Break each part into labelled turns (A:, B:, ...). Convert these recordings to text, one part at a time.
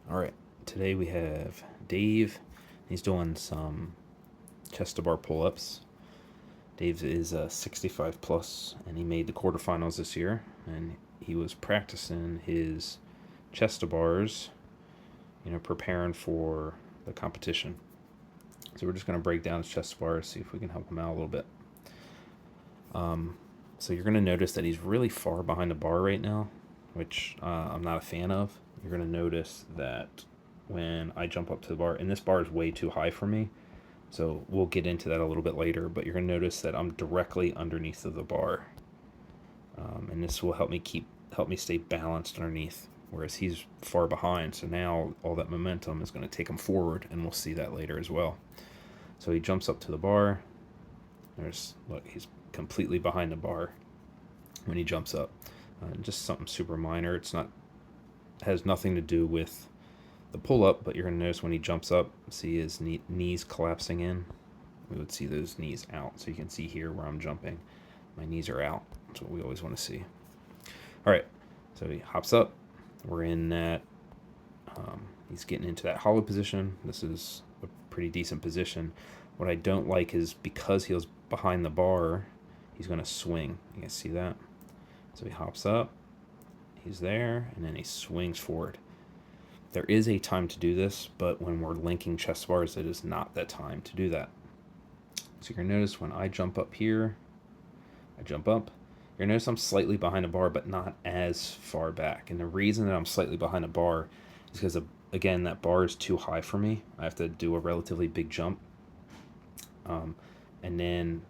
A: All right, today we have Dave. He's doing some chest to bar pull ups. Dave is 65 plus, and he made the quarterfinals this year. And he was practicing his chest to bars, preparing for the competition. So we're just going to break down his chest to bars, see if we can help him out a little bit. So you're going to notice that he's really far behind the bar right now, which I'm not a fan of. You're going to notice that when I jump up to the bar, and this bar is way too high for me, so we'll get into that a little bit later, but you're going to notice that I'm directly underneath of the bar. And this will help me stay balanced underneath, whereas he's far behind. So now all that momentum is going to take him forward, and we'll see that later as well. So he jumps up to the bar. Look, he's completely behind the bar when he jumps up. Just something super minor. It's not has nothing to do with the pull up, but you're going to notice when he jumps up, see his knees collapsing in. We would see those knees out. So you can see here where I'm jumping, my knees are out. That's what we always want to see. All right, so he hops up. We're in that. He's getting into that hollow position. This is a pretty decent position. What I don't like is because he was behind the bar, he's going to swing. You can see that. So he hops up, he's there, and then he swings forward. There is a time to do this, but when we're linking chest bars, it is not that time to do that. So you're going to notice when I jump up here, I jump up. You're going to notice I'm slightly behind a bar, but not as far back. And the reason that I'm slightly behind a bar is because, again, that bar is too high for me. I have to do a relatively big jump. And then,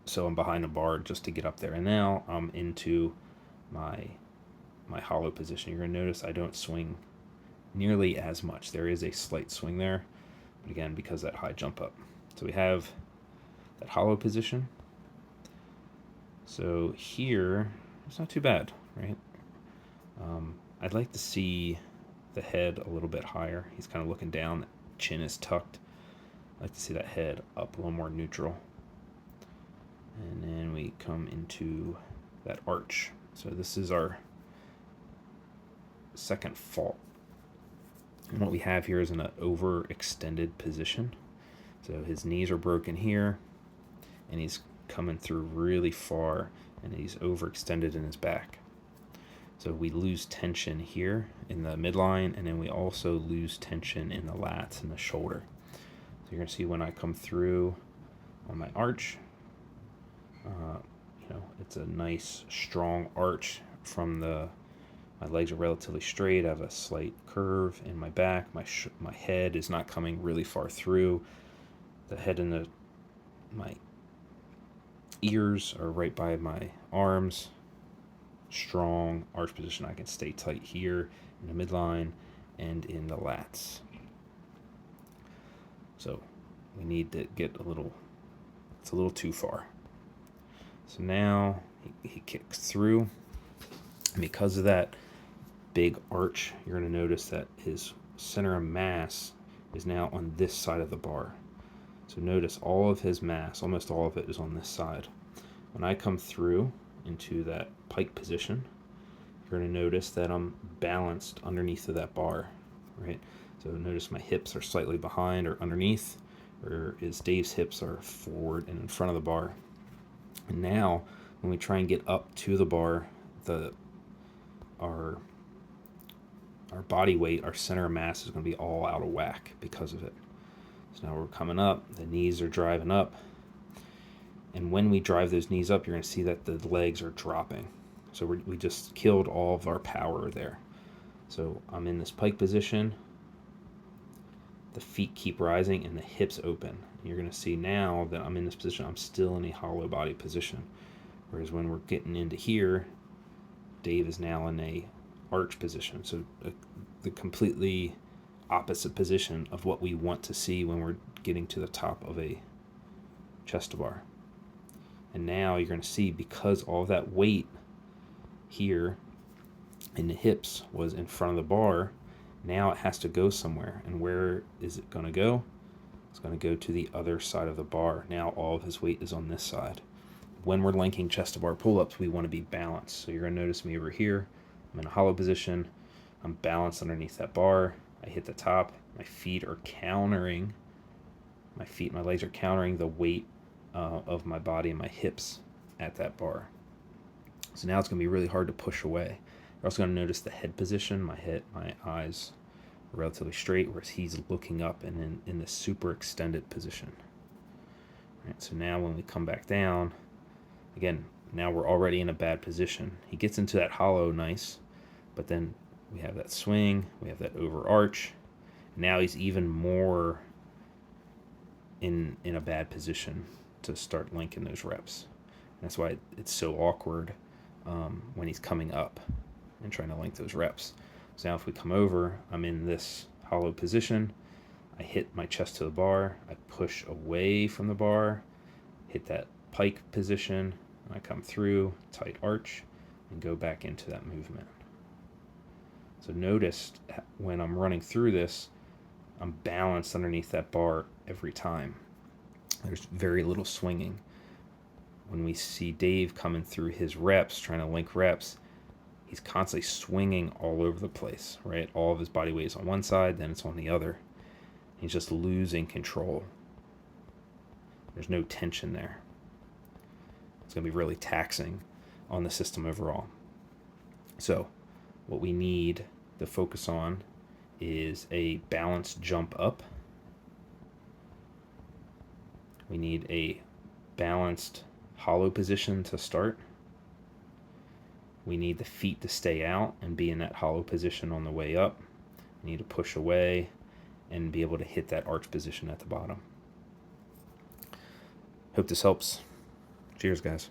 A: so I'm behind a bar just to get up there. And now I'm into my hollow position. You're going to notice I don't swing nearly as much. There is a slight swing there, but again, because that high jump up. So we have that hollow position. So here, it's not too bad, right? I'd like to see the head a little bit higher. He's kind of looking down, chin is tucked. I'd like to see that head up a little more neutral. And then we come into that arch. So this is our second fault. And what we have here is an overextended position. So his knees are broken here, and he's coming through really far, and he's overextended in his back. So we lose tension here in the midline, and then we also lose tension in the lats and the shoulder. So you're going to see when I come through on my arch, it's a nice strong arch from my legs are relatively straight. I have a slight curve in my back. My head is not coming really far through. The head and my ears are right by my arms. Strong arch position. I can stay tight here in the midline and in the lats. So we need to get it's a little too far. So now he kicks through. And because of that big arch, you're going to notice that his center of mass is now on this side of the bar. So notice all of his mass, almost all of it, is on this side. When I come through into that pike position, you're going to notice that I'm balanced underneath of that bar, right? So notice my hips are slightly behind or underneath, whereas Dave's hips are forward and in front of the bar. And now, when we try and get up to the bar, our body weight, our center of mass is going to be all out of whack because of it. So now we're coming up, the knees are driving up, and when we drive those knees up, you're going to see that the legs are dropping. So we just killed all of our power there. So I'm in this pike position, the feet keep rising, and the hips open. And you're going to see now that I'm in this position, I'm still in a hollow body position. Whereas when we're getting into here, Dave is now in a arch position. So the completely opposite position of what we want to see when we're getting to the top of a chest to bar. And now you're going to see, because all of that weight here in the hips was in front of the bar, now it has to go somewhere. And where is it going to go? It's going to go to the other side of the bar. Now all of his weight is on this side. When we're linking chest to bar pull-ups, we want to be balanced. So you're going to notice me over here. I'm in a hollow position. I'm balanced underneath that bar. I hit the top. My legs are countering the weight of my body and my hips at that bar. So now it's going to be really hard to push away. You're also going to notice the head position. My eyes are relatively straight, whereas he's looking up and in the super extended position. All right, so now when we come back down, again, now we're already in a bad position. He gets into that hollow nice, but then we have that swing, we have that overarch. Now he's even more in a bad position to start linking those reps. And that's why it's so awkward when he's coming up and trying to link those reps. So now if we come over, I'm in this hollow position. I hit my chest to the bar. I push away from the bar, hit that pike position. I come through, tight arch, and go back into that movement. So notice when I'm running through this, I'm balanced underneath that bar every time. There's very little swinging. When we see Dave coming through his reps, trying to link reps, he's constantly swinging all over the place, right? All of his body weight is on one side, then it's on the other. He's just losing control. There's no tension there. It's going to be really taxing on the system overall. So what we need to focus on is a balanced jump up. We need a balanced hollow position to start. We need the feet to stay out and be in that hollow position on the way up. We need to push away and be able to hit that arch position at the bottom. Hope this helps. Cheers, guys.